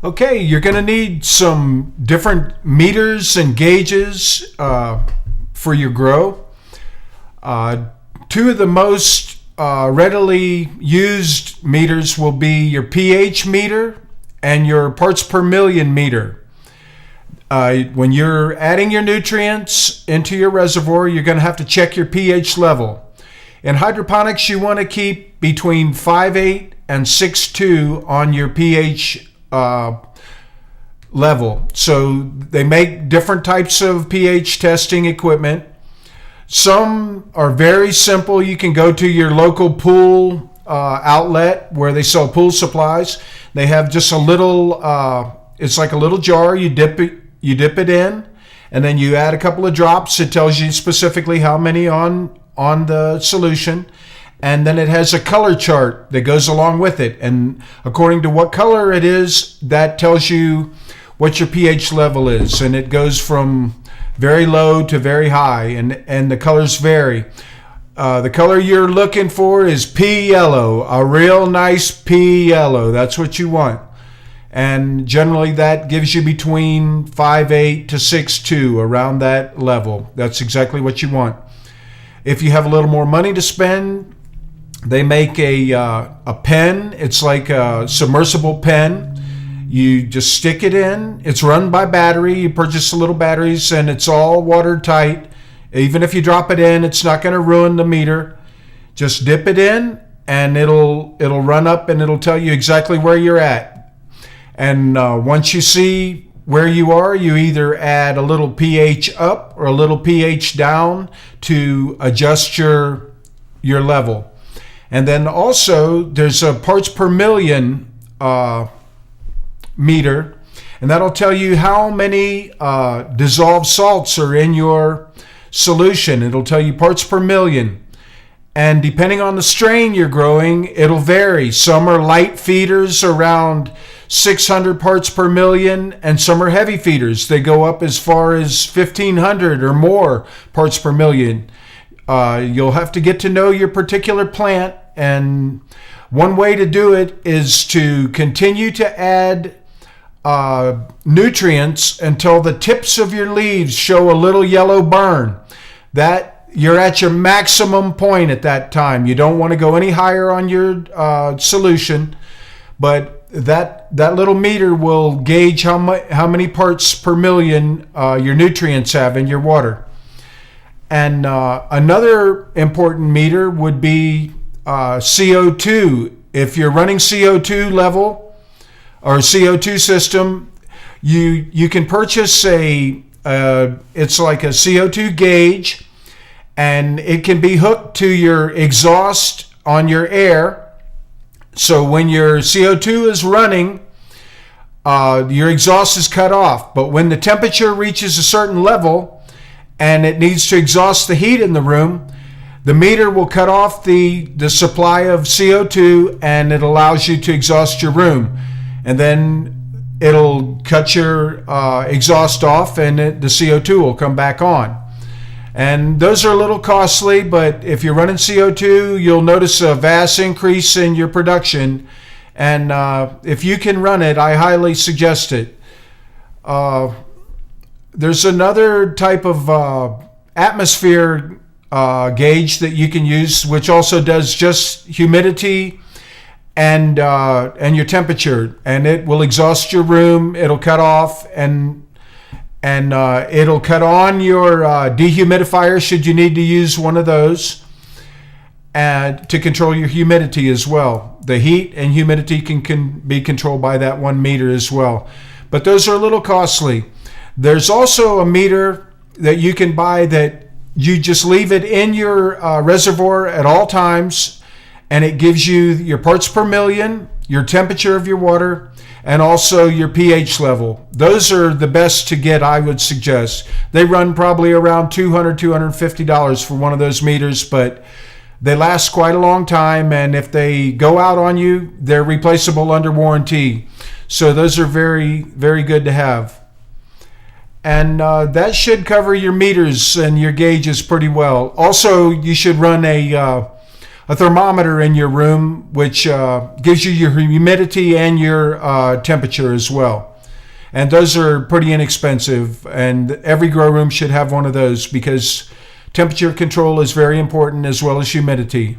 Okay, you're going to need some different meters and gauges for your grow. Two of the most readily used meters will be your pH meter and your parts per million meter. When you're adding your nutrients into your reservoir, you're going to have to check your pH level. In hydroponics, you want to keep between 5.8 and 6.2 on your pH level. So they make different types of pH testing equipment. Some are very simple. You can go to your local pool outlet where they sell pool supplies. They have just a little, it's like a little jar. You dip it in, and then you add a couple of drops. It tells you specifically how many on the solution. And then it has a color chart that goes along with it. And according to what color it is, that tells you what your pH level is. And it goes from very low to very high, and the colors vary. The color you're looking for is pea yellow, a real nice pea yellow. That's what you want. And generally that gives you between 5.8 to 6.2, around that level. That's exactly what you want. If you have a little more money to spend, they make a pen. It's like a submersible pen. You just stick it in. It's run by battery. You purchase the little batteries, and it's all watertight. Even if you drop it in, it's not going to ruin the meter. Just dip it in, and it'll run up, and it'll tell you exactly where you're at. And once you see where you are, you either add a little pH up or a little pH down to adjust your level. And then also there's a parts per million meter, and that'll tell you how many dissolved salts are in your solution. It'll tell you parts per million. And depending on the strain you're growing, it'll vary. Some are light feeders around 600 parts per million, and some are heavy feeders. They go up as far as 1,500 or more parts per million. You'll have to get to know your particular plant, and one way to do it is to continue to add nutrients until the tips of your leaves show a little yellow burn. That you're at your maximum point at that time. You don't want to go any higher on your solution, but that little meter will gauge how many parts per million your nutrients have in your water. And another important meter would be CO2. If you're running CO2 level or CO2 system, you can purchase it's like a CO2 gauge, and it can be hooked to your exhaust on your air. So when your CO2 is running, your exhaust is cut off. But when the temperature reaches a certain level and it needs to exhaust the heat in the room, the meter will cut off the supply of CO2, and it allows you to exhaust your room. And then it'll cut your exhaust off, and the CO2 will come back on. And those are a little costly, but if you're running CO2, you'll notice a vast increase in your production. And if you can run it, I highly suggest it. There's another type of atmosphere gauge that you can use, which also does just humidity and your temperature, and it will exhaust your room. It'll cut off and it'll cut on your dehumidifier should you need to use one of those, and to control your humidity as well. The heat and humidity can be controlled by that 1 meter as well. But those are a little costly. There's also a meter that you can buy that you just leave it in your reservoir at all times, and it gives you your parts per million, your temperature of your water, and also your pH level. Those are the best to get, I would suggest. They run probably around $200, $250 for one of those meters, but they last quite a long time, and if they go out on you, they're replaceable under warranty. So those are very, very good to have. And that should cover your meters and your gauges pretty well. Also, you should run a a thermometer in your room, which gives you your humidity and your temperature as well. And those are pretty inexpensive, and every grow room should have one of those because temperature control is very important, as well as humidity.